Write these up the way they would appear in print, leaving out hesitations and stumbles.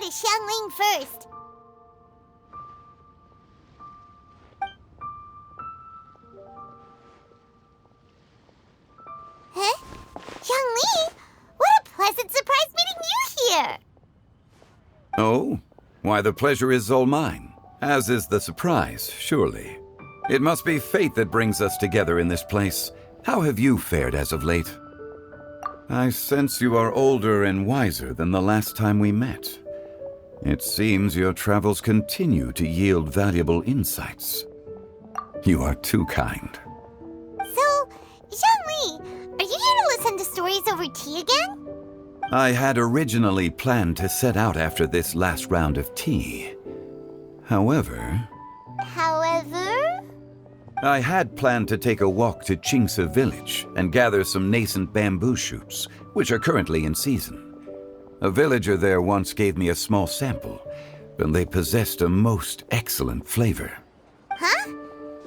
to Xiangling first. Huh? Xiangling? What a pleasant surprise meeting you here! Oh? Why, the pleasure is all mine, as is the surprise, surely. It must be fate that brings us together in this place. How have you fared as of late? I sense you are older and wiser than the last time we met. It seems your travels continue to yield valuable insights. You are too kind. So, Xiangling, are you here to listen to stories over tea again? I had originally planned to set out after this last round of tea. However, I had planned to take a walk to Qingse village and gather some nascent bamboo shoots, which are currently in season. A villager there once gave me a small sample, and they possessed a most excellent flavor. Huh?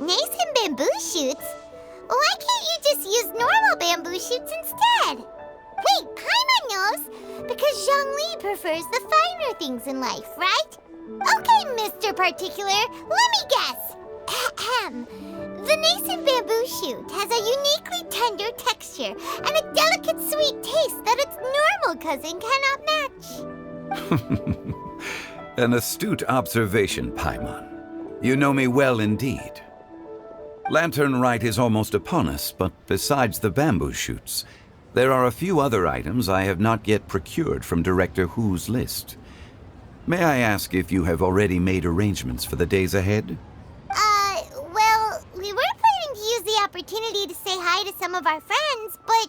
Nascent bamboo shoots? Why can't you just use normal bamboo shoots instead? Wait, Paimon knows! Because Zhongli prefers the finer things in life, right? Okay, Mr. Particular, let me guess. Ahem. The nascent bamboo shoot has a uniquely tender texture and a delicate sweet taste that its normal cousin cannot match. An astute observation, Paimon. You know me well indeed. Lantern Rite is almost upon us, but besides the bamboo shoots, there are a few other items I have not yet procured from Director Hu's list. May I ask if you have already made arrangements for the days ahead? Well, we were planning to use the opportunity to say hi to some of our friends, but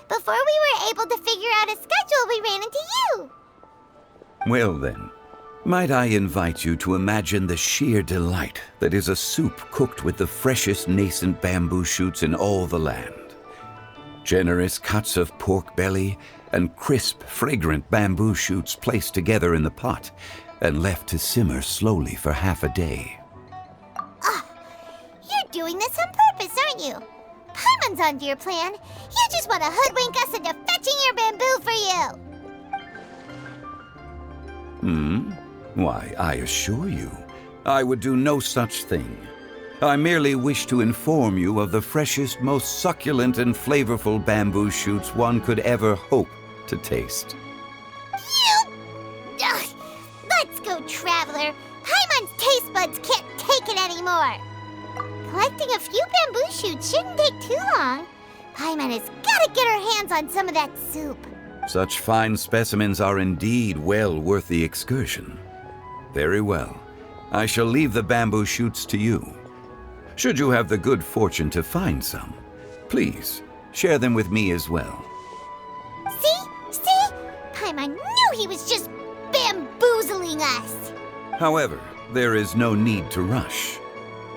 before we were able to figure out a schedule, we ran into you. Well then, might I invite you to imagine the sheer delight that is a soup cooked with the freshest nascent bamboo shoots in all the land. Generous cuts of pork belly and crisp, fragrant bamboo shoots placed together in the pot and left to simmer slowly for half a day. You're doing this on purpose, aren't you? Paimon's onto your plan. You just want to hoodwink us into fetching your bamboo for you. Why, I assure you, I would do no such thing. I merely wish to inform you of the freshest, most succulent and flavorful bamboo shoots one could ever hope to taste. Ugh. Let's go, Traveler. Paimon's taste buds can't take it anymore. Collecting a few bamboo shoots shouldn't take too long. Paimon has got to get her hands on some of that soup. Such fine specimens are indeed well worth the excursion. Very well. I shall leave the bamboo shoots to you. Should you have the good fortune to find some, please share them with me as well. See? Paimon knew he was just bamboozling us. However, there is no need to rush.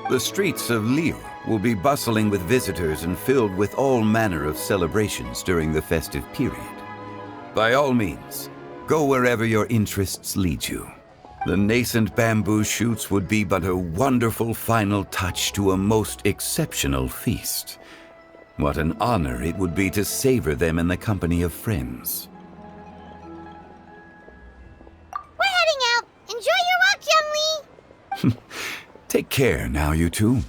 The streets of Liu will be bustling with visitors and filled with all manner of celebrations during the festive period. By all means, go wherever your interests lead you. The nascent bamboo shoots would be but a wonderful final touch to a most exceptional feast. What an honor it would be to savor them in the company of friends. We're heading out. Enjoy your walk, Young Lee. Take care now, you two.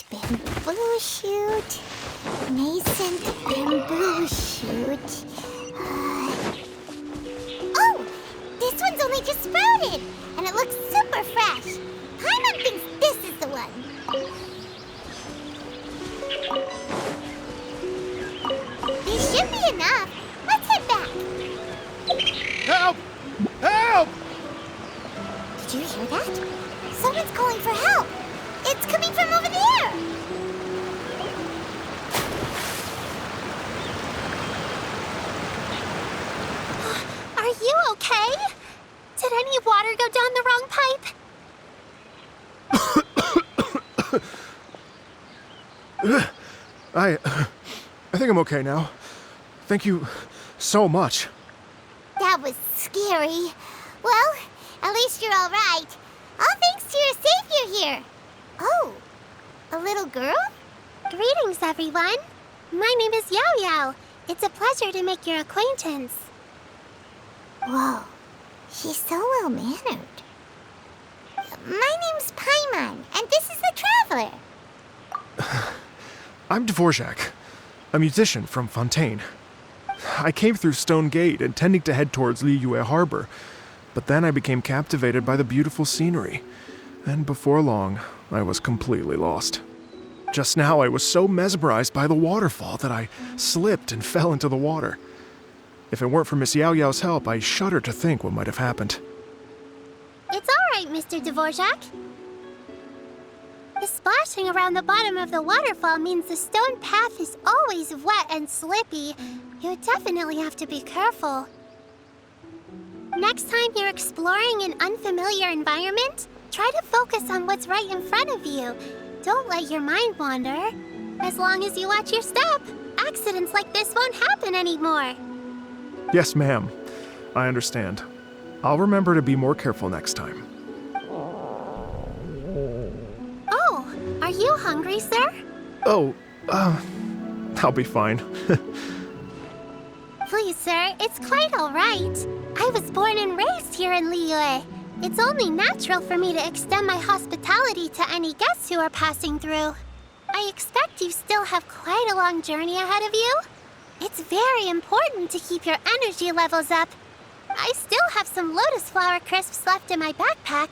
Bamboo shoot, nascent bamboo shoot. Oh, this one's only just sprouted, and it looks super fresh. Paimon thinks this is the one. This should be enough. Let's head back. Help! Help! Did you hear that? Someone's calling for help. It's coming from over there. Are you okay? Did any water go down the wrong pipe? I think I'm okay now. Thank you so much. was scary. Well, at least you're all right. All thanks to your savior here. Oh, a little girl? Greetings, everyone. My name is Yao Yao. It's a pleasure to make your acquaintance. Whoa, she's so well-mannered. My name's Paimon, and this is the Traveler. I'm Dvorak, a musician from Fontaine. I came through Stone Gate intending to head towards Liyue Harbor, but then I became captivated by the beautiful scenery, and before long, I was completely lost. Just now, I was so mesmerized by the waterfall that I slipped and fell into the water. If it weren't for Miss Yao Yao's help, I shudder to think what might have happened. It's all right, Mr. Dvorak. The splashing around the bottom of the waterfall means the stone path is always wet and slippy. You definitely have to be careful. Next time you're exploring an unfamiliar environment, try to focus on what's right in front of you. Don't let your mind wander. As long as you watch your step, accidents like this won't happen anymore. Yes, ma'am. I understand. I'll remember to be more careful next time. Oh, are you hungry, sir? Oh, I'll be fine. Please, sir, it's quite all right. I was born and raised here in Liyue. It's only natural for me to extend my hospitality to any guests who are passing through. I expect you still have quite a long journey ahead of you. It's very important to keep your energy levels up. I still have some lotus flower crisps left in my backpack.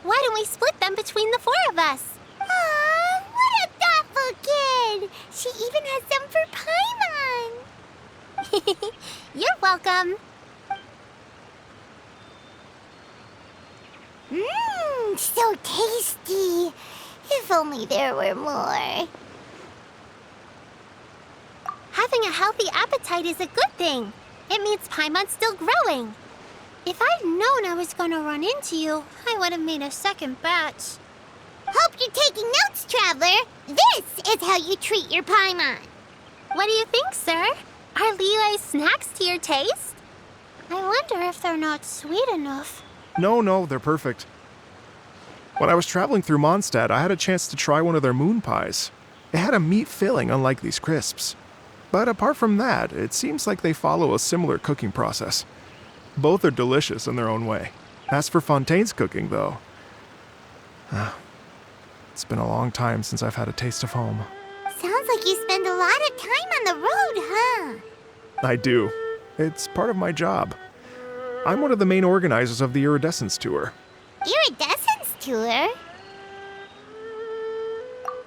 Why don't we split them between the four of us? Aw, what a thoughtful kid! She even has some for Paimon. You're welcome. Mmm, so tasty. If only there were more. Having a healthy appetite is a good thing. It means Paimon's still growing. If I'd known I was going to run into you, I would have made a second batch. Hope you're taking notes, Traveler. This is how you treat your Paimon. What do you think, sir? Are Liyue snacks to your taste? I wonder if they're not sweet enough. No, they're perfect. When I was traveling through Mondstadt, I had a chance to try one of their moon pies. It had a meat filling, unlike these crisps. But apart from that, it seems like they follow a similar cooking process. Both are delicious in their own way. As for Fontaine's cooking, though, it's been a long time since I've had a taste of home. Sounds like you spend a lot of time on the road, huh? I do. It's part of my job. I'm one of the main organizers of the Iridescence Tour. Iridescence Tour?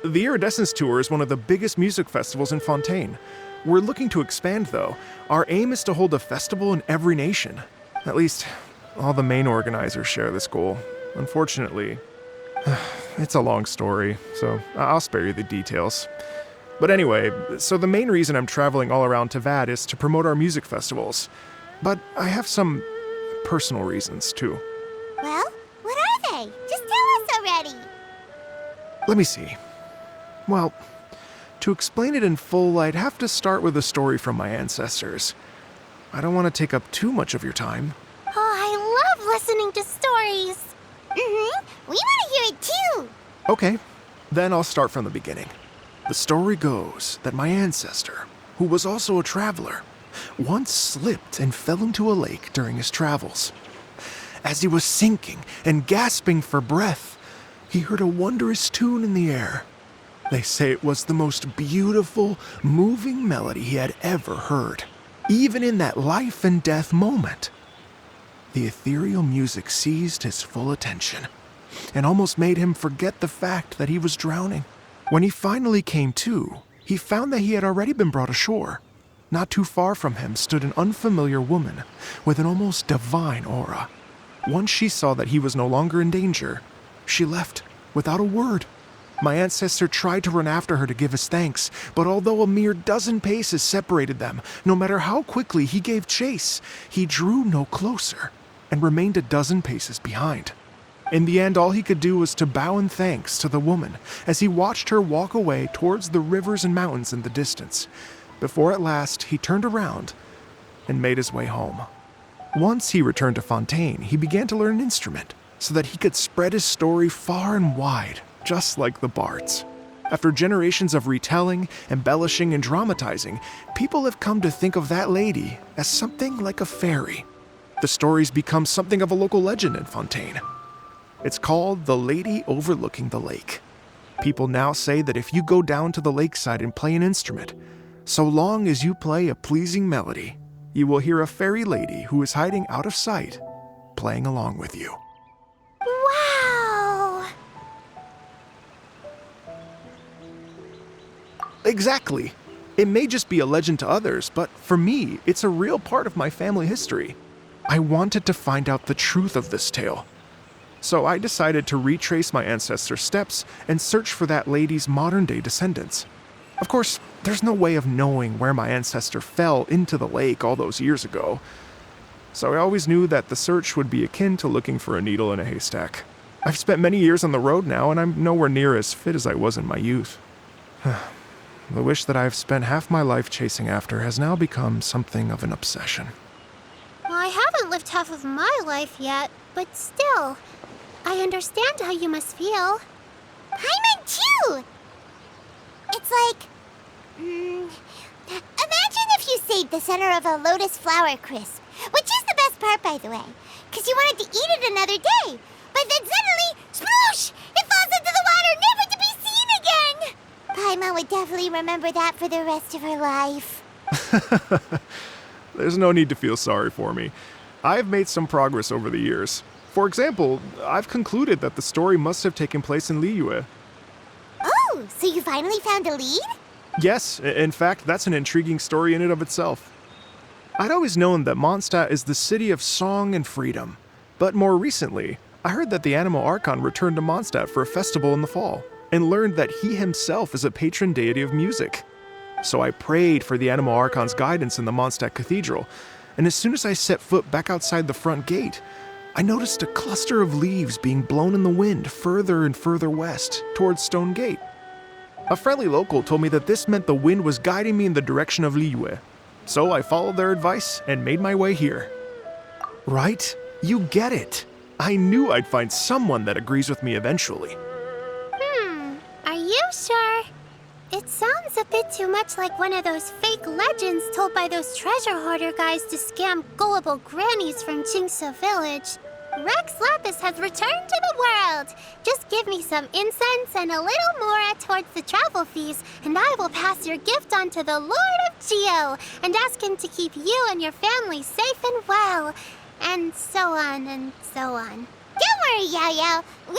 The Iridescence Tour is one of the biggest music festivals in Fontaine. We're looking to expand, though. Our aim is to hold a festival in every nation. At least, all the main organizers share this goal. Unfortunately, it's a long story, so I'll spare you the details. But anyway, so the main reason I'm traveling all around Tavad is to promote our music festivals. But I have some personal reasons, too. Well, what are they? Just tell us already. Let me see. Well, to explain it in full, I'd have to start with a story from my ancestors. I don't want to take up too much of your time. Oh, I love listening to stories. We want to hear it too. Okay, then I'll start from the beginning. The story goes that my ancestor, who was also a traveler, once slipped and fell into a lake during his travels. As he was sinking and gasping for breath, he heard a wondrous tune in the air. They say it was the most beautiful, moving melody he had ever heard, even in that life and death moment. The ethereal music seized his full attention and almost made him forget the fact that he was drowning. When he finally came to, he found that he had already been brought ashore. Not too far from him stood an unfamiliar woman with an almost divine aura. Once she saw that he was no longer in danger, she left without a word. My ancestor tried to run after her to give his thanks, but although a mere dozen paces separated them, no matter how quickly he gave chase, he drew no closer and remained a dozen paces behind. In the end, all he could do was to bow in thanks to the woman as he watched her walk away towards the rivers and mountains in the distance, before at last he turned around and made his way home. Once he returned to Fontaine, he began to learn an instrument so that he could spread his story far and wide, just like the bards. After generations of retelling, embellishing, and dramatizing, people have come to think of that lady as something like a fairy. The story's become something of a local legend in Fontaine. It's called the Lady Overlooking the Lake. People now say that if you go down to the lakeside and play an instrument, so long as you play a pleasing melody, you will hear a fairy lady who is hiding out of sight, playing along with you. Wow! Exactly. It may just be a legend to others, but for me, it's a real part of my family history. I wanted to find out the truth of this tale. So I decided to retrace my ancestors' steps and search for that lady's modern-day descendants. Of course, there's no way of knowing where my ancestor fell into the lake all those years ago. So I always knew that the search would be akin to looking for a needle in a haystack. I've spent many years on the road now, and I'm nowhere near as fit as I was in my youth. The wish that I've spent half my life chasing after has now become something of an obsession. Well, I haven't lived half of my life yet, but still, I understand how you must feel. Paimon too! It's like... imagine if you saved the center of a lotus flower crisp, which is the best part, by the way, because you wanted to eat it another day. But then suddenly, sploosh! It falls into the water, never to be seen again! Paimon would definitely remember that for the rest of her life. There's no need to feel sorry for me. I've made some progress over the years. For example, I've concluded that the story must have taken place in Liyue. Oh, so you finally found a lead? Yes, in fact, that's an intriguing story in and of itself. I'd always known that Mondstadt is the city of song and freedom, but more recently, I heard that the Animal Archon returned to Mondstadt for a festival in the fall, and learned that he himself is a patron deity of music. So I prayed for the Animal Archon's guidance in the Mondstadt Cathedral, and as soon as I set foot back outside the front gate, I noticed a cluster of leaves being blown in the wind further and further west, towards Stone Gate. A friendly local told me that this meant the wind was guiding me in the direction of Liyue, so I followed their advice and made my way here. Right? You get it. I knew I'd find someone that agrees with me eventually. Are you sure? It sounds a bit too much like one of those fake legends told by those treasure hoarder guys to scam gullible grannies from Jingsa Village. Rex Lapis has returned to the world. Just give me some incense and a little more towards the travel fees, and I will pass your gift on to the Lord of Geo and ask him to keep you and your family safe and well. And so on and so on. Don't worry, Yao-Yao. We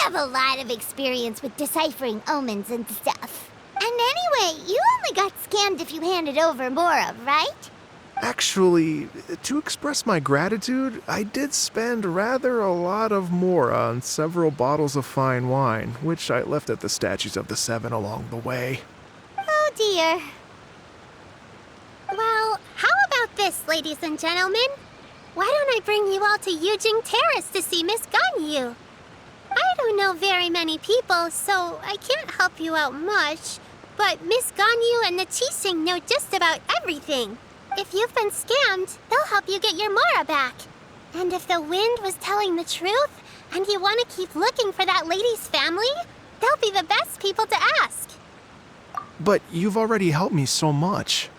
have a lot of experience with deciphering omens and stuff. And anyway, you only got scammed if you handed over Mora, right? Actually, to express my gratitude, I did spend rather a lot of Mora on several bottles of fine wine, which I left at the Statues of the Seven along the way. Oh dear. Well, how about this, ladies and gentlemen? Why don't I bring you all to Yujing Terrace to see Miss Ganyu? I don't know very many people, so I can't help you out much. But Miss Ganyu and the Qixing know just about everything. If you've been scammed, they'll help you get your Mora back. And if the wind was telling the truth, and you want to keep looking for that lady's family, they'll be the best people to ask. But you've already helped me so much.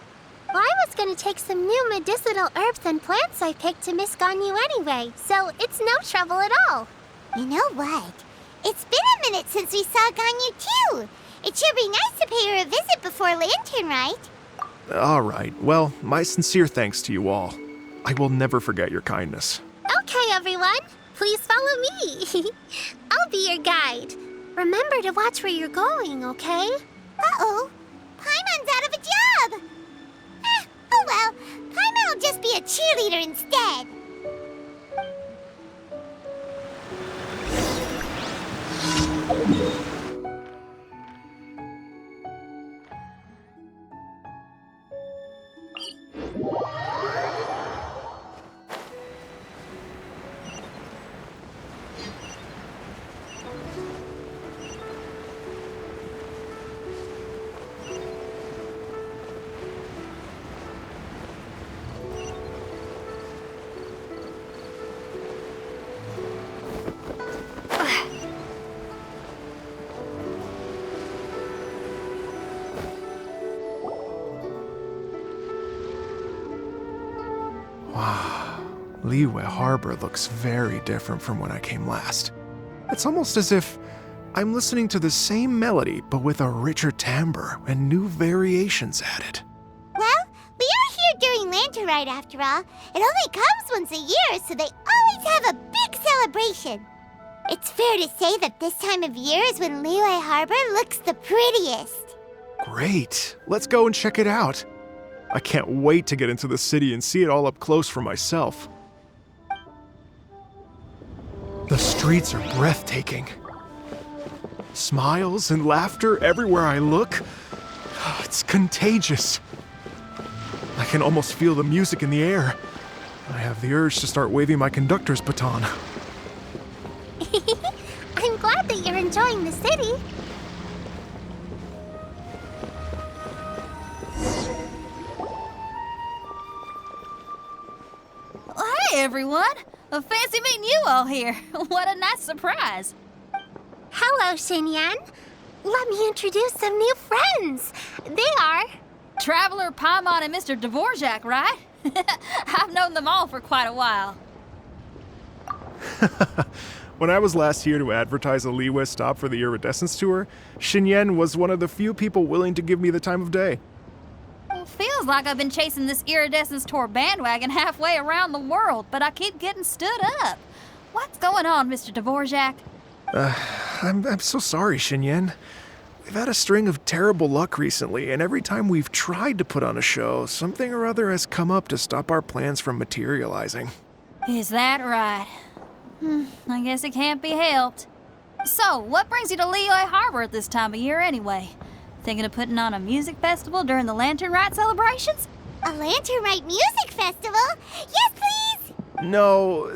Well, I was going to take some new medicinal herbs and plants I picked to Miss Ganyu anyway, so it's no trouble at all. You know what? It's been a minute since we saw Ganyu too. It sure be nice to pay her a visit before Lantern, right? All right. Well, my sincere thanks to you all. I will never forget your kindness. Okay, everyone. Please follow me. I'll be your guide. Remember to watch where you're going, okay? Uh-oh. Paimon's out of a job. Oh well. Paimon will just be a cheerleader instead. Liyue Harbor looks very different from when I came last. It's almost as if I'm listening to the same melody, but with a richer timbre and new variations added. Well, we are here during Lantern Rite after all. It only comes once a year, so they always have a big celebration. It's fair to say that this time of year is when Liyue Harbor looks the prettiest. Great, let's go and check it out. I can't wait to get into the city and see it all up close for myself. The streets are breathtaking. Smiles and laughter everywhere I look. It's contagious. I can almost feel the music in the air. I have the urge to start waving my conductor's baton. I'm glad that you're enjoying the city. Hey, everyone! Fancy meeting you all here. What a nice surprise. Hello, Xinyan. Let me introduce some new friends. They are... Traveler, Paimon, and Mr. Dvorak, right? I've known them all for quite a while. When I was last here to advertise a Liyue stop for the Iridescence Tour, Xinyan was one of the few people willing to give me the time of day. Well, feels like I've been chasing this Iridescence Tour bandwagon halfway around the world, but I keep getting stood up. What's going on, Mr. Dvorak? I'm so sorry, Xinyan. We've had a string of terrible luck recently, and every time we've tried to put on a show, something or other has come up to stop our plans from materializing. Is that right? I guess it can't be helped. So, what brings you to Liyue Harbor at this time of year anyway? Thinking of putting on a music festival during the Lantern Rite celebrations? A Lantern Rite music festival? Yes, please! No,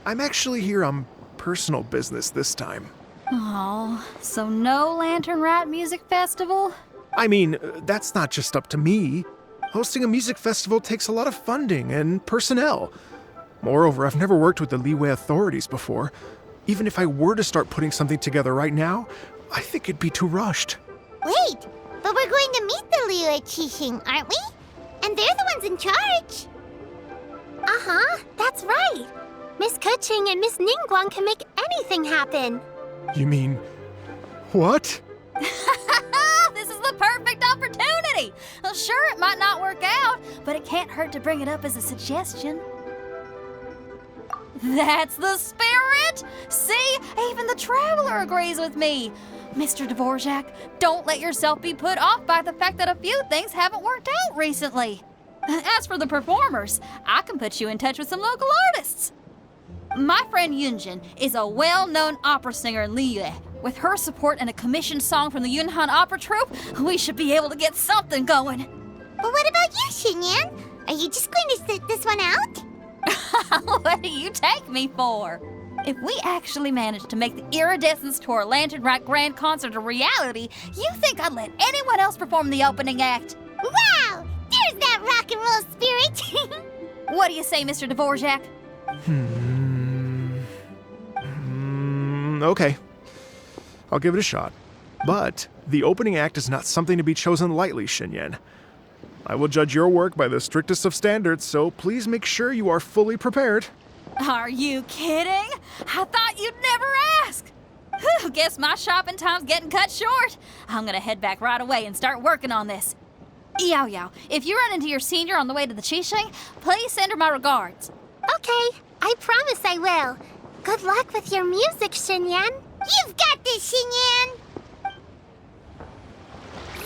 I'm actually here on personal business this time. Oh, so no Lantern Rite music festival? I mean, that's not just up to me. Hosting a music festival takes a lot of funding and personnel. Moreover, I've never worked with the Liyue authorities before. Even if I were to start putting something together right now, I think it'd be too rushed. Wait, but we're going to meet the Liyue Qixing, aren't we? And they're the ones in charge. Uh-huh, that's right. Miss Kuching and Miss Ningguang can make anything happen. You mean... what? This is the perfect opportunity! Well, sure, it might not work out, but it can't hurt to bring it up as a suggestion. That's the spirit! See, even the Traveler agrees with me. Mr. Dvorak, don't let yourself be put off by the fact that a few things haven't worked out recently. As for the performers, I can put you in touch with some local artists. My friend Yunjin is a well-known opera singer in Liyue. With her support and a commissioned song from the Yunhan Opera Troupe, we should be able to get something going. But what about you, Xinyan? Are you just going to sit this one out? What do you take me for? If we actually manage to make the Iridescence Tour Lantern Rite Grand Concert a reality, you think I'd let anyone else perform the opening act? Wow! There's that rock and roll spirit! What do you say, Mr. Dvorak? Okay. I'll give it a shot. But the opening act is not something to be chosen lightly, Xinyan. I will judge your work by the strictest of standards, so please make sure you are fully prepared. Are you kidding? I thought you'd never ask. Whew, guess my shopping time's getting cut short. I'm gonna head back right away and start working on this. Yao Yao, if you run into your senior on the way to the Qixing, please send her my regards. Okay, I promise I will. Good luck with your music, Xinyan. You've got this, Xinyan!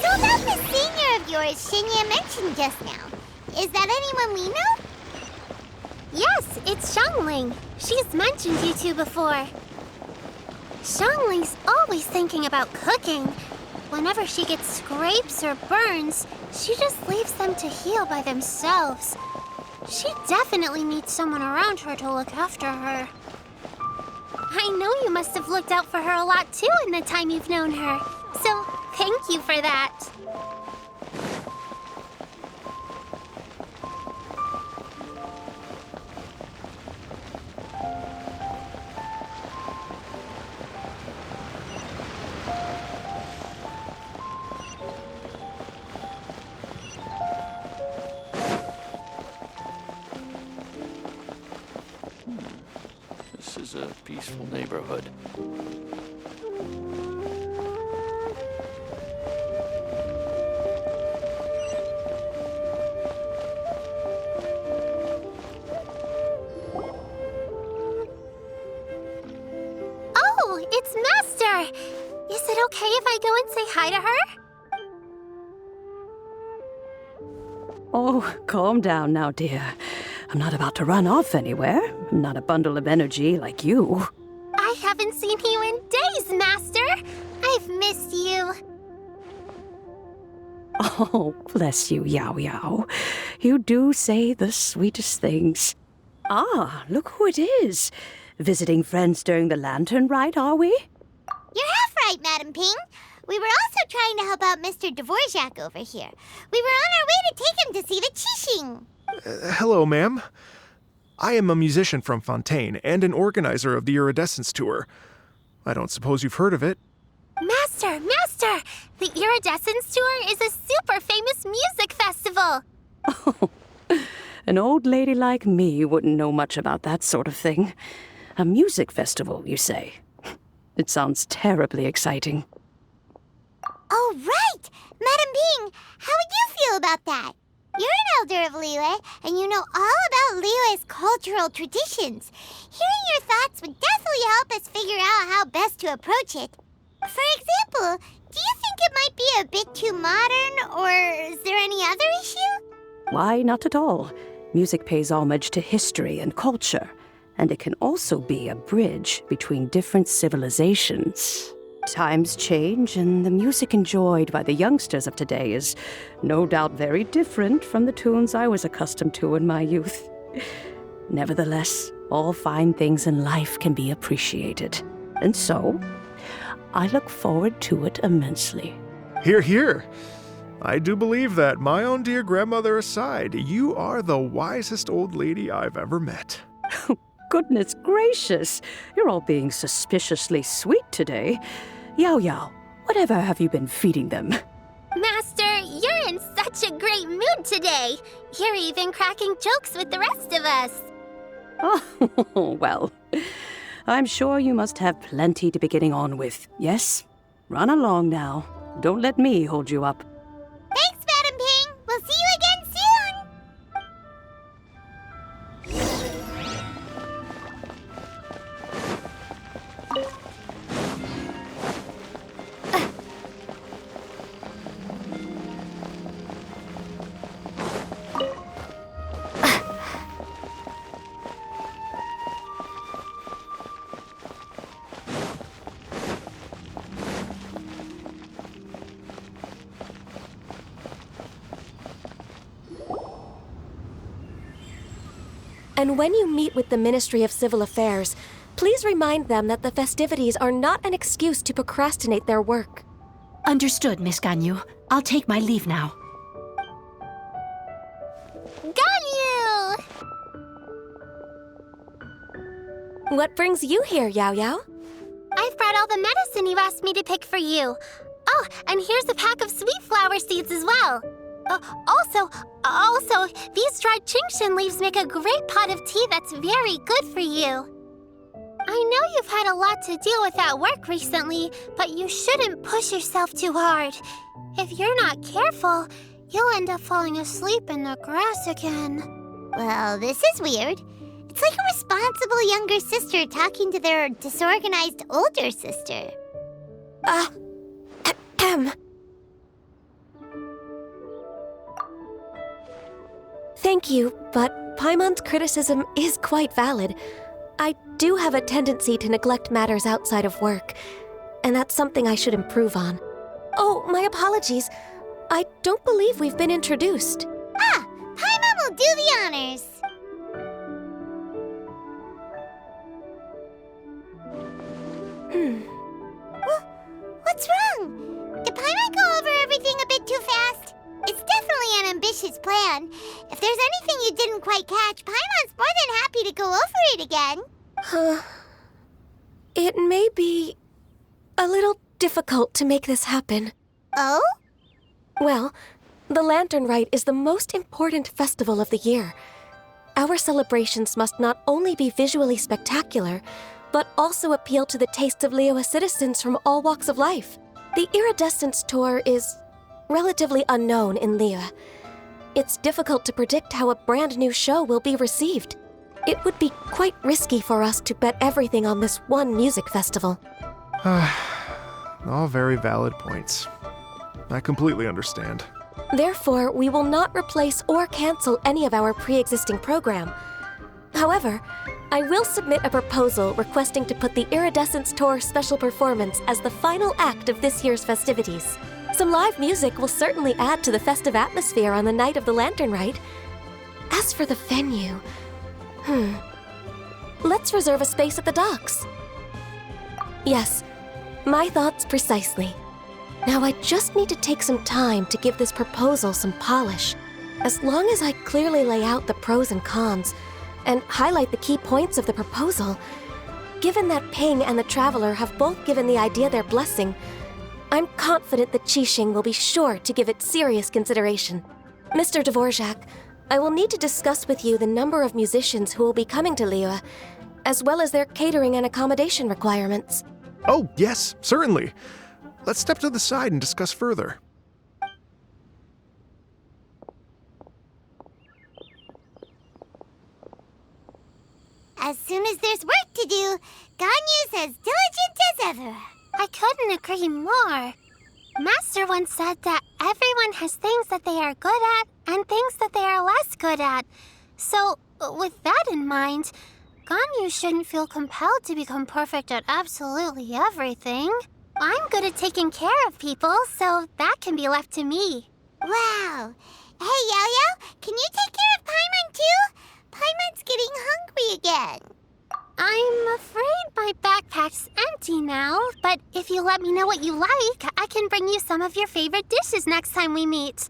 So about the senior of yours Xinyan mentioned just now, is that anyone we know? Yes, it's Xiangling. She's mentioned you two before. Xiangling's always thinking about cooking. Whenever she gets scrapes or burns, she just leaves them to heal by themselves. She definitely needs someone around her to look after her. I know you must have looked out for her a lot too in the time you've known her. So, thank you for that. peaceful neighborhood. Oh, it's Master! Is it okay if I go and say hi to her? Oh, calm down now, dear. I'm not about to run off anywhere. I'm not a bundle of energy like you. I haven't seen you in days, Master! I've missed you. Oh, bless you, Yao Yao. You do say the sweetest things. Ah, look who it is. Visiting friends during the lantern rite, are we? You're half right, Madam Ping. We were also trying to help out Mr. Dvorak over here. We were on our way to take him to see the Qixing. Hello, ma'am. I am a musician from Fontaine and an organizer of the Iridescence Tour. I don't suppose you've heard of it. Master! Master! The Iridescence Tour is a super famous music festival! Oh, an old lady like me wouldn't know much about that sort of thing. A music festival, you say? It sounds terribly exciting. Oh, right! Madam Ping, how would you feel about that? You're an elder of Liyue, and you know all about Liyue's cultural traditions. Hearing your thoughts would definitely help us figure out how best to approach it. For example, do you think it might be a bit too modern, or is there any other issue? Why, not at all. Music pays homage to history and culture, and it can also be a bridge between different civilizations. Times change, and the music enjoyed by the youngsters of today is no doubt very different from the tunes I was accustomed to in my youth. Nevertheless, all fine things in life can be appreciated. And so, I look forward to it immensely. Hear, hear. I do believe that, my own dear grandmother aside, you are the wisest old lady I've ever met. Goodness gracious, you're all being suspiciously sweet today. Yao Yao, whatever have you been feeding them? Master, you're in such a great mood today. You're even cracking jokes with the rest of us. Oh, well, I'm sure you must have plenty to be getting on with. Yes? Run along now. Don't let me hold you up. Thanks, Madam Ping. We'll see you again soon. And when you meet with the Ministry of Civil Affairs, please remind them that the festivities are not an excuse to procrastinate their work. Understood, Miss Ganyu. I'll take my leave now. Ganyu! What brings you here, Yao Yao? I've brought all the medicine you asked me to pick for you. Oh, and here's a pack of sweet flower seeds as well. Also, these dried Genshin leaves make a great pot of tea that's very good for you. I know you've had a lot to deal with at work recently, but you shouldn't push yourself too hard. If you're not careful, you'll end up falling asleep in the grass again. Well, this is weird. It's like a responsible younger sister talking to their disorganized older sister. Thank you, but Paimon's criticism is quite valid. I do have a tendency to neglect matters outside of work, and that's something I should improve on. Oh, my apologies. I don't believe we've been introduced. Ah, Paimon will do the honors. What's wrong? Did Paimon go over everything a bit too fast? It's definitely an ambitious plan. If there's anything you didn't quite catch, Paimon's more than happy to go over it again. It may be a little difficult to make this happen. Oh? Well, the Lantern Rite is the most important festival of the year. Our celebrations must not only be visually spectacular, but also appeal to the tastes of Liyue citizens from all walks of life. The Iridescence Tour is relatively unknown in Liyue. It's difficult to predict how a brand new show will be received. It would be quite risky for us to bet everything on this one music festival. All very valid points. I completely understand. Therefore, we will not replace or cancel any of our pre-existing program. However, I will submit a proposal requesting to put the Iridescence Tour special performance as the final act of this year's festivities. Some live music will certainly add to the festive atmosphere on the night of the Lantern Rite. As for the venue, let's reserve a space at the docks. Yes, my thoughts precisely. Now I just need to take some time to give this proposal some polish. As long as I clearly lay out the pros and cons, and highlight the key points of the proposal, given that Ping and the Traveler have both given the idea their blessing, I'm confident that Qixing will be sure to give it serious consideration. Mr. Dvorak, I will need to discuss with you the number of musicians who will be coming to Liyue, as well as their catering and accommodation requirements. Oh, yes, certainly. Let's step to the side and discuss further. As soon as there's work to do, Ganyu's as diligent as ever. I couldn't agree more. Master once said that everyone has things that they are good at and things that they are less good at. So, with that in mind, Ganyu shouldn't feel compelled to become perfect at absolutely everything. I'm good at taking care of people, so that can be left to me. Wow. Hey, Yo-Yo, can you take care of Paimon too? Paimon's getting hungry again. I'm afraid my backpack's empty now, but if you let me know what you like, I can bring you some of your favorite dishes next time we meet.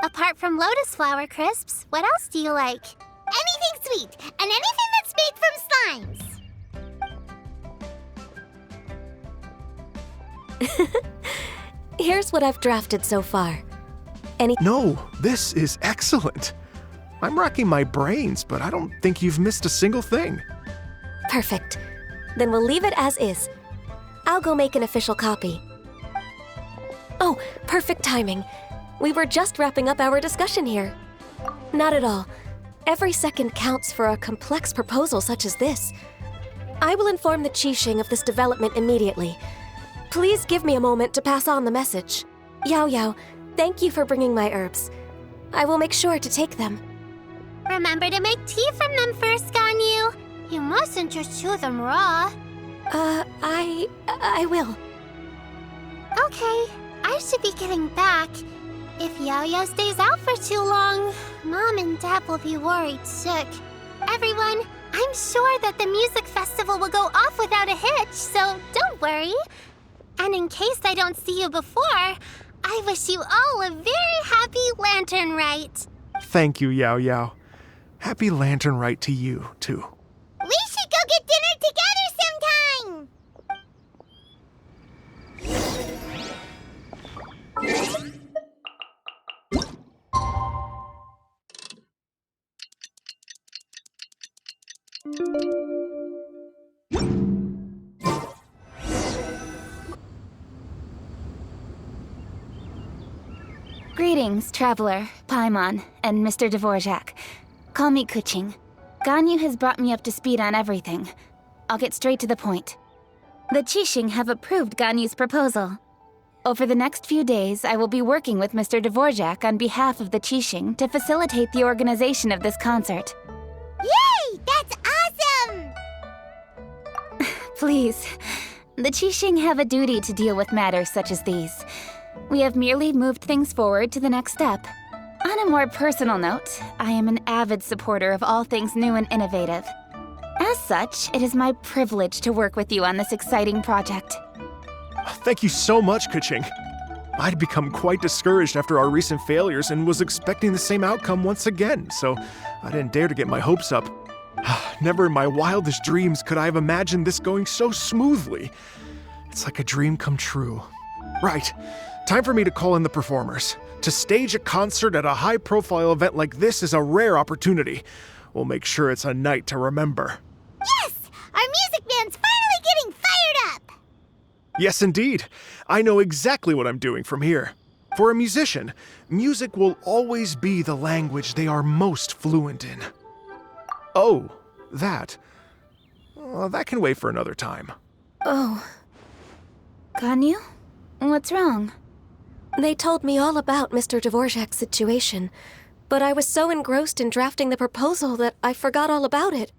Apart from lotus flower crisps, what else do you like? Anything sweet, and anything that's made from slimes. Here's what I've drafted so far. No, this is excellent. I'm racking my brains, but I don't think you've missed a single thing. Perfect. Then we'll leave it as is. I'll go make an official copy. Oh, perfect timing. We were just wrapping up our discussion here. Not at all. Every second counts for a complex proposal such as this. I will inform the Qixing of this development immediately. Please give me a moment to pass on the message. Yao Yao, thank you for bringing my herbs. I will make sure to take them. Remember to make tea from them first, Ganyu. You mustn't just chew them raw. I will. Okay, I should be getting back. If Yo-Yo stays out for too long, Mom and Dad will be worried sick. Everyone, I'm sure that the music festival will go off without a hitch, so don't worry. And in case I don't see you before, I wish you all a very happy Lantern Rite. Thank you, Yao Yao. Happy Lantern Rite to you, too. We should go get dinner together sometime! Greetings, Traveler, Paimon, and Mr. Dvorak. Call me Kuching. Ganyu has brought me up to speed on everything. I'll get straight to the point. The Qixing have approved Ganyu's proposal. Over the next few days, I will be working with Mr. Dvorak on behalf of the Qixing to facilitate the organization of this concert. Yay! That's awesome! Please, the Qixing have a duty to deal with matters such as these. We have merely moved things forward to the next step. On a more personal note, I am an avid supporter of all things new and innovative. As such, it is my privilege to work with you on this exciting project. Thank you so much, Kuching. I'd become quite discouraged after our recent failures and was expecting the same outcome once again, so I didn't dare to get my hopes up. Never in my wildest dreams could I have imagined this going so smoothly. It's like a dream come true. Right, time for me to call in the performers. To stage a concert at a high-profile event like this is a rare opportunity. We'll make sure it's a night to remember. Yes! Our our music man's finally getting fired up! Yes, indeed. I know exactly what I'm doing from here. For a musician, music will always be the language they are most fluent in. Oh, that. Well, that can wait for another time. Oh. Ganyu? What's wrong? They told me all about Mr. Dvorak's situation, but I was so engrossed in drafting the proposal that I forgot all about it.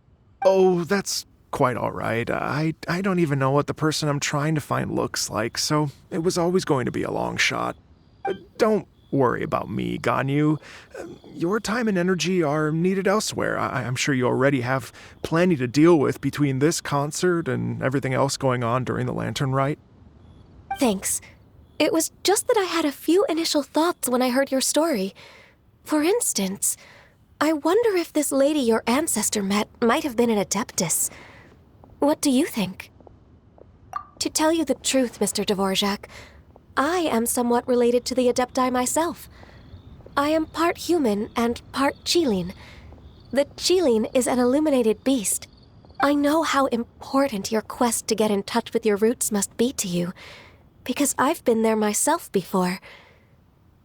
Oh, that's quite all right. I don't even know what the person I'm trying to find looks like, so it was always going to be a long shot. Don't worry about me, Ganyu. Your time and energy are needed elsewhere. I'm sure you already have plenty to deal with between this concert and everything else going on during the Lantern Rite. Thanks. It was just that I had a few initial thoughts when I heard your story. For instance, I wonder if this lady your ancestor met might have been an Adeptus. What do you think? To tell you the truth, Mr. Dvorak, I am somewhat related to the Adepti myself. I am part human and part Qilin. The Qilin is an illuminated beast. I know how important your quest to get in touch with your roots must be to you, because I've been there myself before,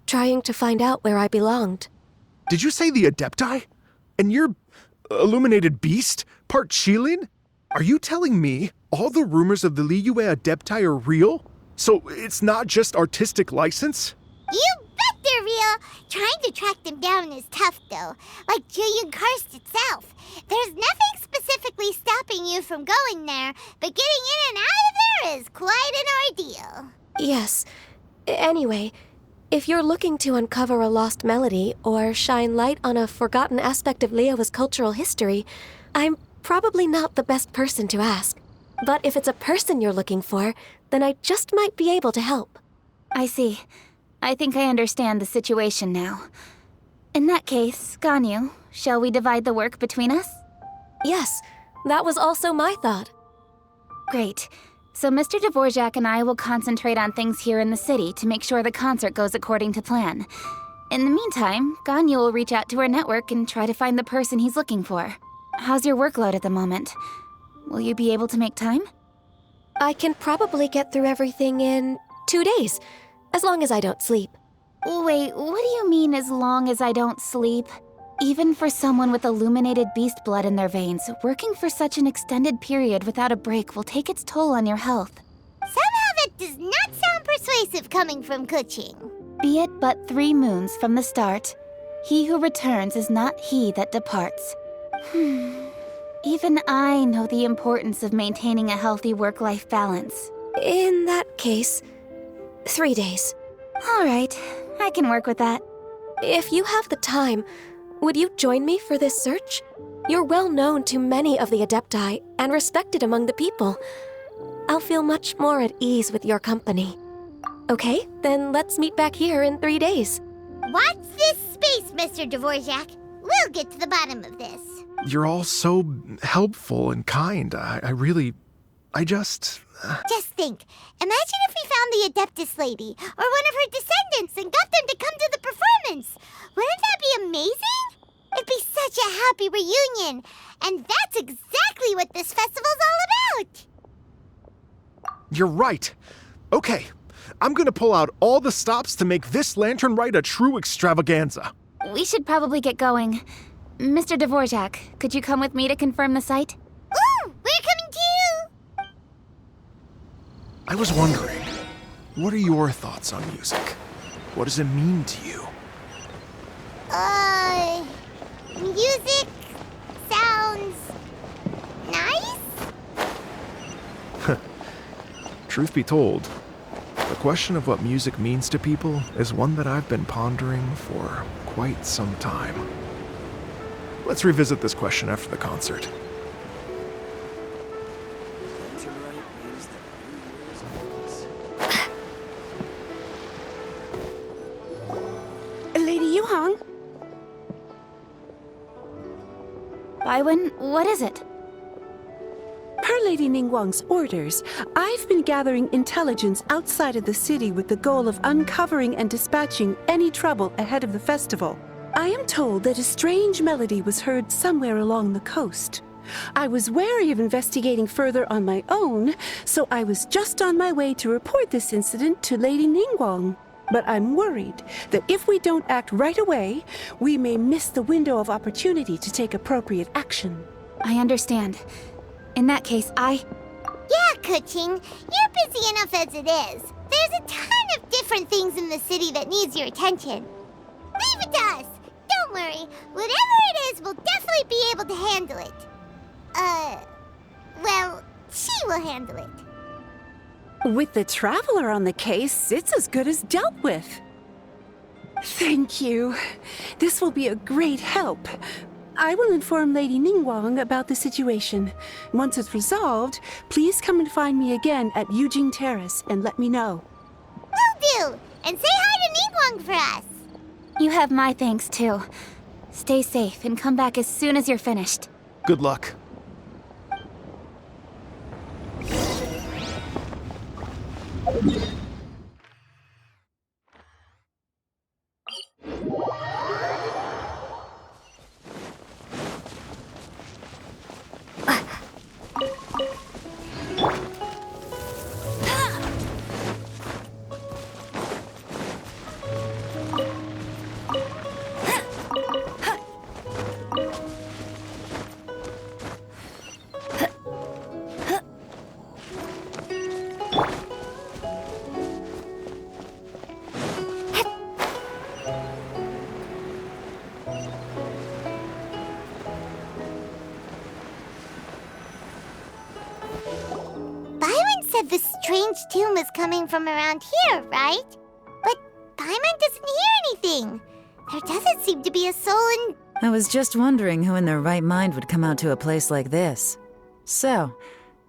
trying to find out where I belonged. Did you say the Adepti? And you're illuminated beast? Part Qilin? Are you telling me all the rumors of the Liyue Adepti are real? So it's not just artistic license? You bet they're real! Trying to track them down is tough, though. Like Julian Karst itself. There's nothing specifically stopping you from going there, but getting in and out of there is quite an ordeal. Yes. Anyway, if you're looking to uncover a lost melody or shine light on a forgotten aspect of Liyue's cultural history, I'm probably not the best person to ask. But if it's a person you're looking for, then I just might be able to help. I see. I think I understand the situation now. In that case, Ganyu, shall we divide the work between us? Yes, that was also my thought. Great. So Mr. Dvorak and I will concentrate on things here in the city to make sure the concert goes according to plan. In the meantime, Ganyu will reach out to her network and try to find the person he's looking for. How's your workload at the moment? Will you be able to make time? I can probably get through everything in 2 days, as long as I don't sleep. Wait, what do you mean as long as I don't sleep? Even for someone with illuminated beast blood in their veins, working for such an extended period without a break will take its toll on your health. Somehow that does not sound persuasive coming from Kuching. Be it but 3 moons from the start, he who returns is not he that departs. Even I know the importance of maintaining a healthy work-life balance. In that case, 3 days. All right, I can work with that. If you have the time, would you join me for this search? You're well known to many of the Adepti and respected among the people. I'll feel much more at ease with your company. Okay, then let's meet back here in 3 days. Watch this space, Mr. Dvorak. We'll get to the bottom of this. You're all so helpful and kind. I just... Just think. Imagine if we found the Adeptus lady, or one of her descendants, and got them to come to the performance. Wouldn't that be amazing? It'd be such a happy reunion. And that's exactly what this festival's all about. You're right. Okay, I'm gonna pull out all the stops to make this Lantern Rite a true extravaganza. We should probably get going. Mr. Dvorak, could you come with me to confirm the site? Ooh, we're coming too! I was wondering, what are your thoughts on music? What does it mean to you? Music sounds nice? Truth be told, the question of what music means to people is one that I've been pondering for quite some time. Let's revisit this question after the concert. Lady Yuhang? Baiwen, what is it? Per Lady Ningguang's orders, I've been gathering intelligence outside of the city with the goal of uncovering and dispatching any trouble ahead of the festival. I am told that a strange melody was heard somewhere along the coast. I was wary of investigating further on my own, so I was just on my way to report this incident to Lady Ningguang. But I'm worried that if we don't act right away, we may miss the window of opportunity to take appropriate action. I understand. In that case, Yeah, Kuching, you're busy enough as it is. There's a ton of different things in the city that needs your attention. Leave it to us. Don't worry. Whatever it is, we'll definitely be able to handle it. Well, she will handle it. With the Traveler on the case, it's as good as dealt with. Thank you. This will be a great help. I will inform Lady Ningguang about the situation. Once it's resolved, please come and find me again at Yujing Terrace and let me know. Will do. And say hi to Ningguang for us. you have my thanks too. Stay safe and come back as soon as you're finished. Good luck. The strange tune was coming from around here, right? But Paimon doesn't hear anything. There doesn't seem to be a soul in... I was just wondering who in their right mind would come out to a place like this. So,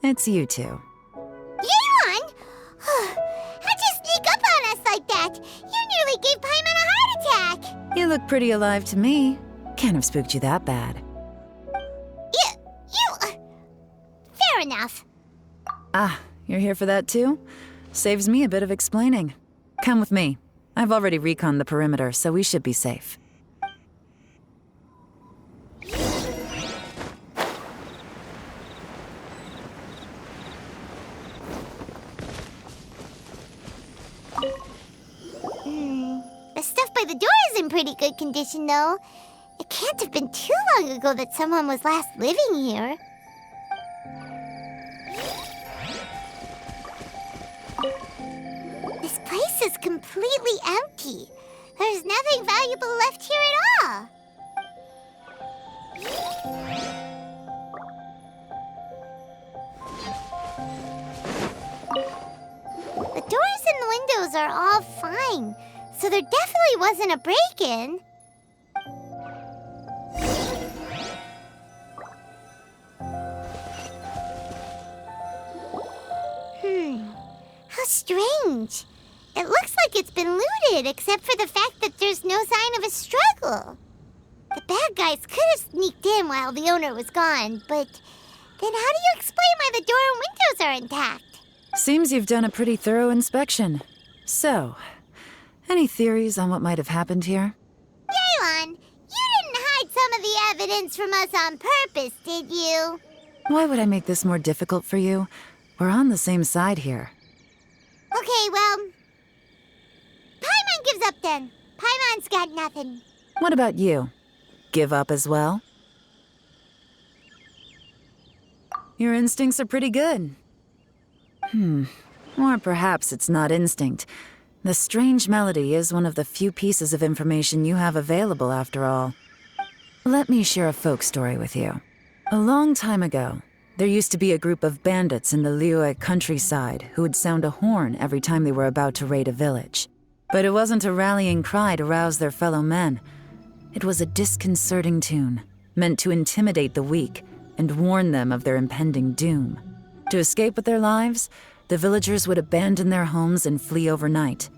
it's you two. Yeon! How'd you sneak up on us like that? You nearly gave Paimon a heart attack! You look pretty alive to me. Can't have spooked you that bad. Fair enough. Ah, you're here for that too? Saves me a bit of explaining. Come with me. I've already reconned the perimeter, so we should be safe. The stuff by the door is in pretty good condition, though. It can't have been too long ago that someone was last living here. This place is completely empty. There's nothing valuable left here at all. The doors and the windows are all fine, so there definitely wasn't a break-in. How strange. It looks like it's been looted, except for the fact that there's no sign of a struggle. The bad guys could have sneaked in while the owner was gone, but then how do you explain why the door and windows are intact? Seems you've done a pretty thorough inspection. So, any theories on what might have happened here? Yeon, you didn't hide some of the evidence from us on purpose, did you? Why would I make this more difficult for you? We're on the same side here. Okay, well... Paimon gives up then. Paimon's got nothing. What about you? Give up as well? Your instincts are pretty good. Or perhaps it's not instinct. The strange melody is one of the few pieces of information you have available after all. Let me share a folk story with you. A long time ago, there used to be a group of bandits in the Liyue countryside who would sound a horn every time they were about to raid a village. But it wasn't a rallying cry to rouse their fellow men. It was a disconcerting tune, meant to intimidate the weak and warn them of their impending doom. To escape with their lives, the villagers would abandon their homes and flee overnight,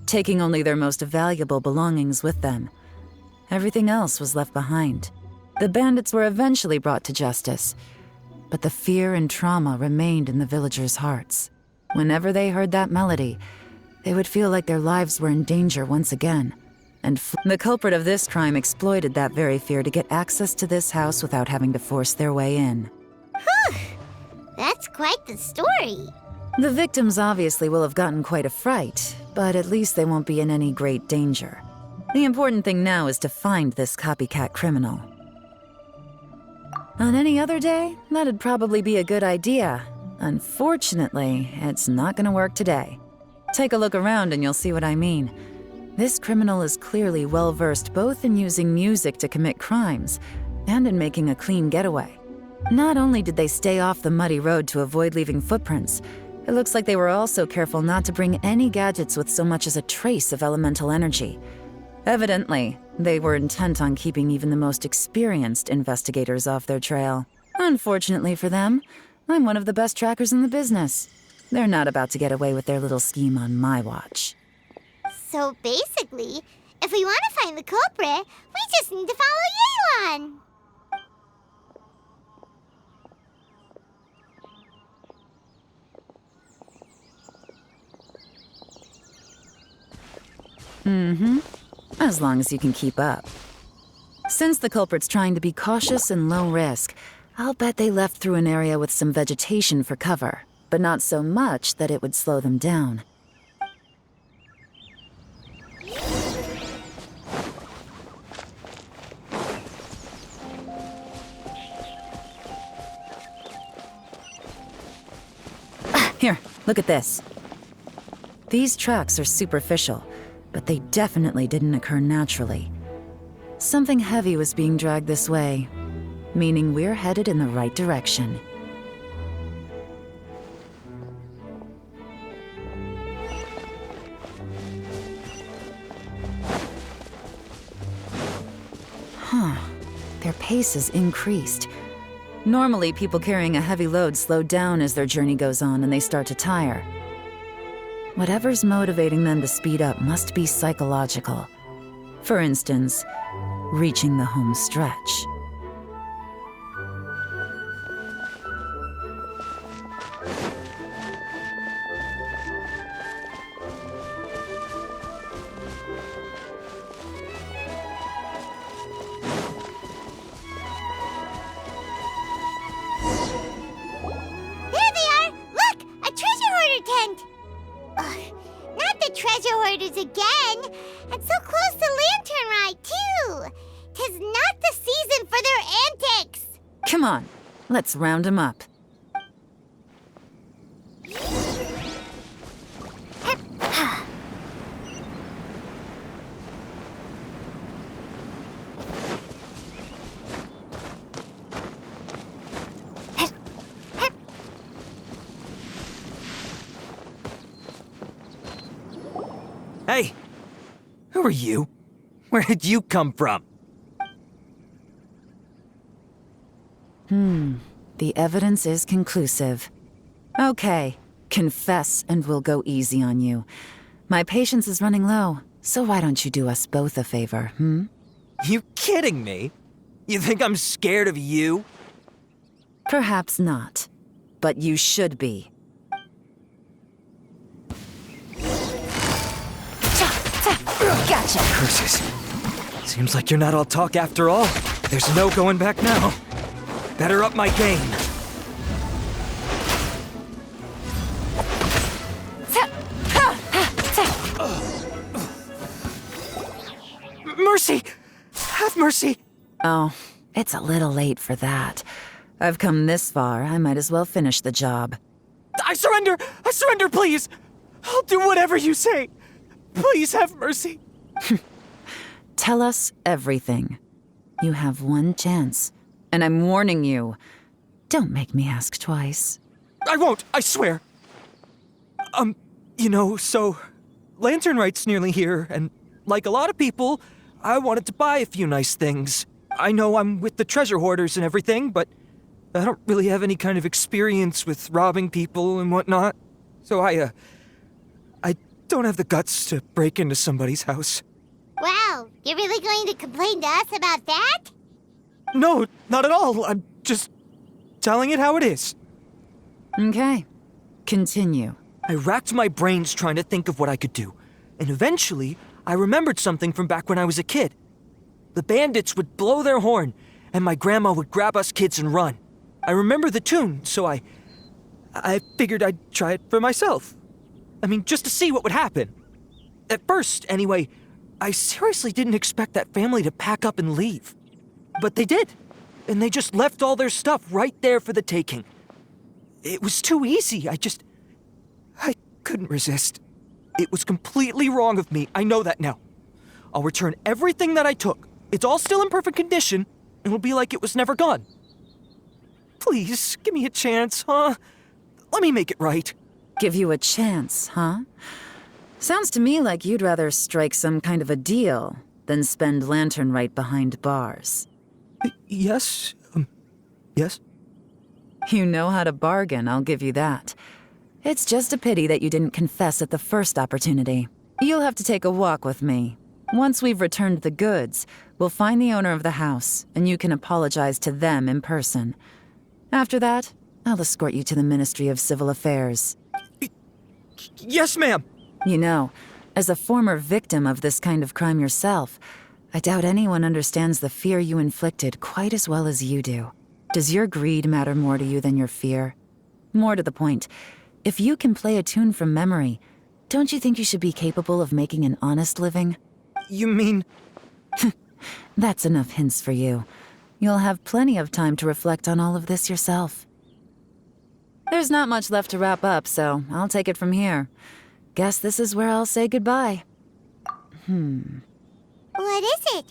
taking only their most valuable belongings with them. Everything else was left behind. The bandits were eventually brought to justice, but the fear and trauma remained in the villagers' hearts. Whenever they heard that melody, they would feel like their lives were in danger once again, and the culprit of this crime exploited that very fear to get access to this house without having to force their way in. Whew! That's quite the story. The victims obviously will have gotten quite a fright, but at least they won't be in any great danger. The important thing now is to find this copycat criminal. On any other day, that'd probably be a good idea. Unfortunately, it's not gonna work today. Take a look around and you'll see what I mean. This criminal is clearly well-versed both in using music to commit crimes and in making a clean getaway. Not only did they stay off the muddy road to avoid leaving footprints, it looks like they were also careful not to bring any gadgets with so much as a trace of elemental energy. Evidently, they were intent on keeping even the most experienced investigators off their trail. Unfortunately for them, I'm one of the best trackers in the business. They're not about to get away with their little scheme on my watch. So basically, if we want to find the culprit, we just need to follow Yelan. As long as you can keep up. Since the culprit's trying to be cautious and low risk, I'll bet they left through an area with some vegetation for cover, but not so much that it would slow them down. Here, look at this. These tracks are superficial, but they definitely didn't occur naturally. Something heavy was being dragged this way, meaning we're headed in the right direction. Their pace is increased. Normally, people carrying a heavy load slow down as their journey goes on and they start to tire. Whatever's motivating them to speed up must be psychological. For instance, reaching the home stretch. There they are! Look! A treasure hoarder tent! Ugh, not the treasure hoarders again! And so close to Lantern Rite, too! 'Tis not the season for their antics! Come on, let's round them up. Hey! Who are you? Where did you come from? The evidence is conclusive. Okay, confess and we'll go easy on you. My patience is running low, so why don't you do us both a favor, You kidding me? You think I'm scared of you? Perhaps not, but you should be. Gotcha! Curses. Seems like you're not all talk after all. There's no going back now. Better up my game. Mercy! Have mercy! Oh, it's a little late for that. I've come this far, I might as well finish the job. I surrender! I surrender, please! I'll do whatever you say. Please have mercy. Tell us everything. You have one chance, and I'm warning you. Don't make me ask twice. I won't, I swear. So Lantern Rite's nearly here, and like a lot of people, I wanted to buy a few nice things. I know I'm with the treasure hoarders and everything, but I don't really have any kind of experience with robbing people and whatnot. So I don't have the guts to break into somebody's house. Wow, you're really going to complain to us about that? No, not at all. I'm just telling it how it is. Okay, continue. I racked my brains trying to think of what I could do, and eventually, I remembered something from back when I was a kid. The bandits would blow their horn, and my grandma would grab us kids and run. I remember the tune, so I figured I'd try it for myself. I mean, just to see what would happen. At first, anyway, I seriously didn't expect that family to pack up and leave. But they did, and they just left all their stuff right there for the taking. It was too easy. I couldn't resist. It was completely wrong of me. I know that now. I'll return everything that I took. It's all still in perfect condition, and it'll be like it was never gone. Please, give me a chance, huh? Let me make it right. Give you a chance, huh? Sounds to me like you'd rather strike some kind of a deal than spend Lantern Rite behind bars. Yes? Yes? You know how to bargain, I'll give you that. It's just a pity that you didn't confess at the first opportunity. You'll have to take a walk with me. Once we've returned the goods, we'll find the owner of the house, and you can apologize to them in person. After that, I'll escort you to the Ministry of Civil Affairs. Yes, ma'am! You know, as a former victim of this kind of crime yourself, I doubt anyone understands the fear you inflicted quite as well as you do. Does your greed matter more to you than your fear? More to the point, if you can play a tune from memory, don't you think you should be capable of making an honest living? You mean... That's enough hints for you. You'll have plenty of time to reflect on all of this yourself. There's not much left to wrap up, so I'll take it from here. Guess this is where I'll say goodbye. What is it?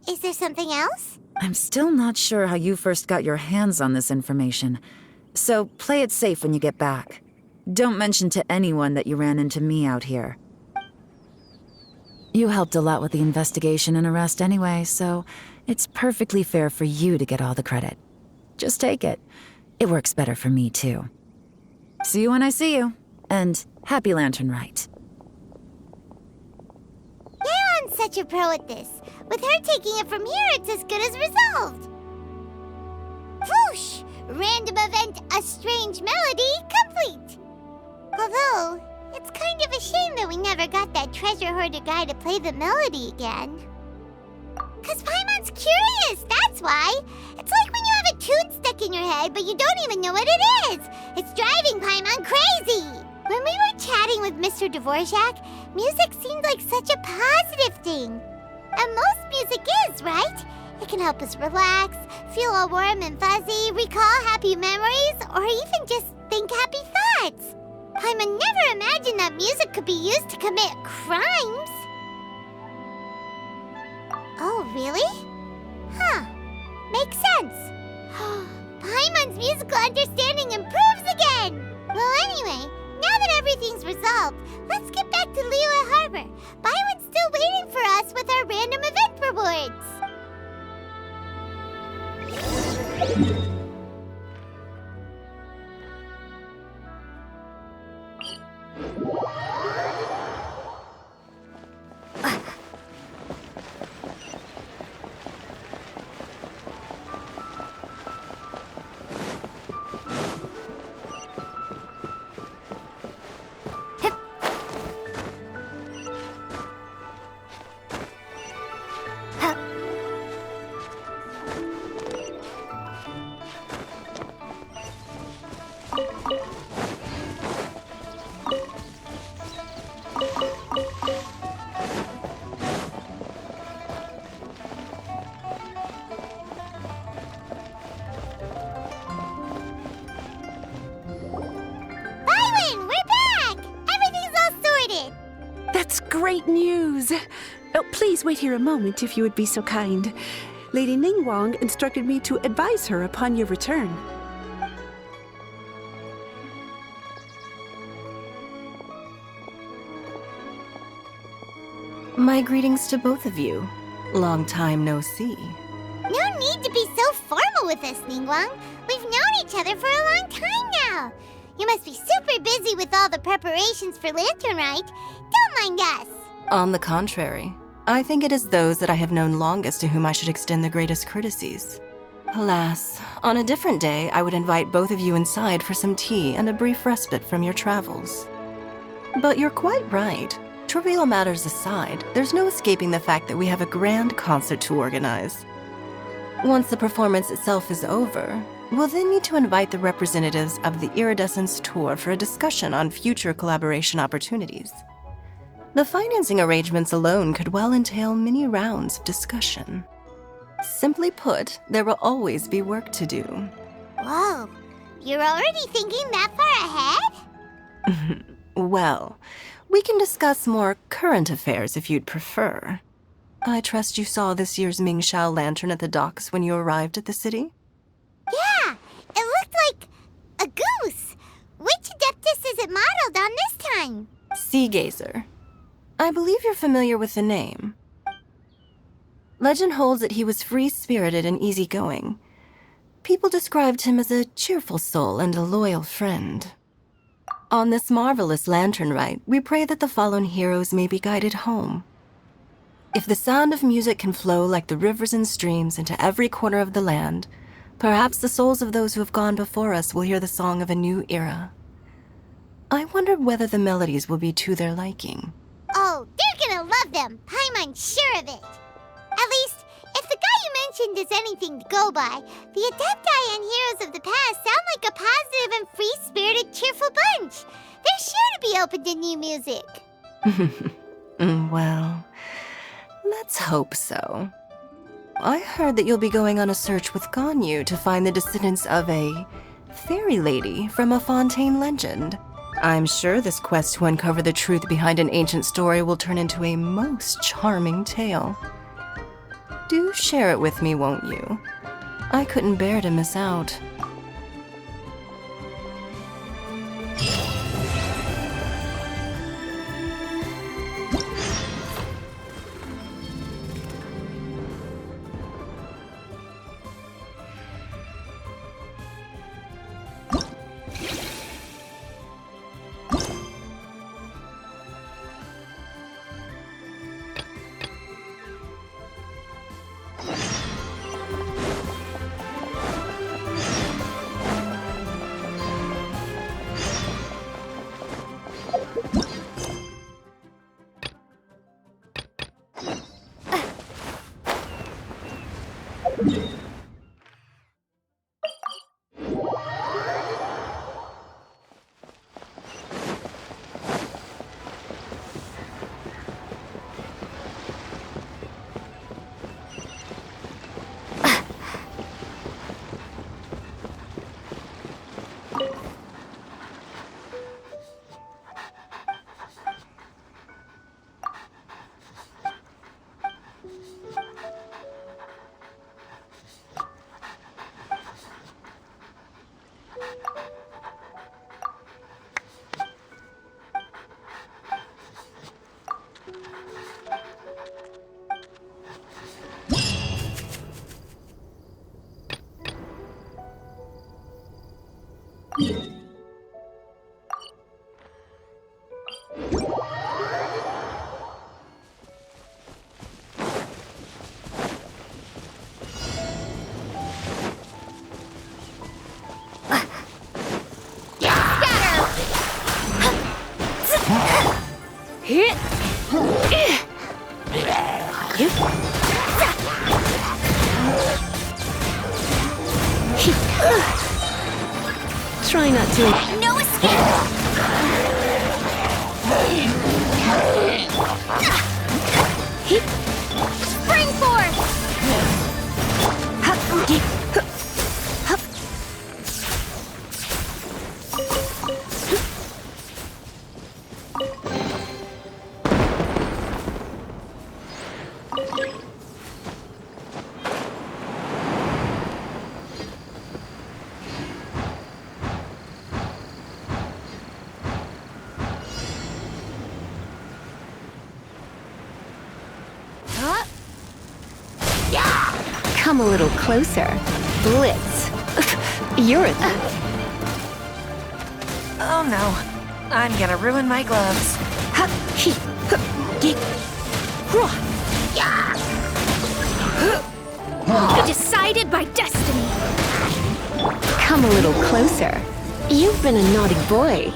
Is there something else? I'm still not sure how you first got your hands on this information, so play it safe when you get back. Don't mention to anyone that you ran into me out here. You helped a lot with the investigation and arrest anyway, so it's perfectly fair for you to get all the credit. Just take it. It works better for me, too. See you when I see you, and happy Lantern Rite. Yaron's such a pro at this. With her taking it from here, it's as good as resolved. Whoosh! Random event, a strange melody, complete! Although, it's kind of a shame that we never got that treasure hoarder guy to play the melody again. 'Cause Paimon's curious, that's why! It's like when you have a tune stuck in your head, but you don't even know what it is! It's driving Paimon crazy! When we were chatting with Mr. Dvorak, music seemed like such a positive thing. And most music is, right? It can help us relax, feel all warm and fuzzy, recall happy memories, or even just think happy thoughts. Paimon never imagined that music could be used to commit crimes. Oh, really? Huh. Makes sense. Paimon's musical understanding improves again! Well, anyway, now that everything's resolved, let's get back to Liyue Harbor. Byron's still waiting for us with our random event rewards. Great news! Oh, please wait here a moment if you would be so kind. Lady Ningguang instructed me to advise her upon your return. My greetings to both of you. Long time no see. No need to be so formal with us, Ningguang. We've known each other for a long time now. You must be super busy with all the preparations for Lantern Rite. Don't mind us. On the contrary, I think it is those that I have known longest to whom I should extend the greatest courtesies. Alas, on a different day, I would invite both of you inside for some tea and a brief respite from your travels. But you're quite right. Trivial matters aside, there's no escaping the fact that we have a grand concert to organize. Once the performance itself is over, we'll then need to invite the representatives of the Iridescence Tour for a discussion on future collaboration opportunities. The financing arrangements alone could well entail many rounds of discussion. Simply put, there will always be work to do. Whoa, you're already thinking that far ahead? Well, we can discuss more current affairs if you'd prefer. I trust you saw this year's Mingxiao lantern at the docks when you arrived at the city? Yeah, it looked like a goose. Which Adeptus is it modeled on this time? Sea Gazer. I believe you're familiar with the name. Legend holds that he was free-spirited and easygoing. People described him as a cheerful soul and a loyal friend. On this marvelous lantern rite, we pray that the fallen heroes may be guided home. If the sound of music can flow like the rivers and streams into every corner of the land, perhaps the souls of those who have gone before us will hear the song of a new era. I wonder whether the melodies will be to their liking. Oh, they're gonna love them. Paimon's sure of it. At least, if the guy you mentioned is anything to go by, the Adepti and Heroes of the Past sound like a positive and free-spirited, cheerful bunch. They're sure to be open to new music. Well, let's hope so. I heard that you'll be going on a search with Ganyu to find the descendants of a fairy lady from a Fontaine legend. I'm sure this quest to uncover the truth behind an ancient story will turn into a most charming tale. Do share it with me, won't you? I couldn't bear to miss out. Try not to. No escape! Spring force! Come a little closer. Blitz. You're a... Oh no, I'm gonna ruin my gloves. Decided by destiny. Come a little closer. You've been a naughty boy.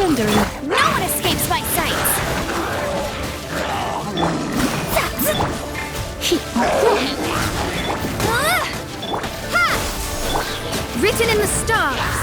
surrendering. No one escapes my sights! Written in the stars.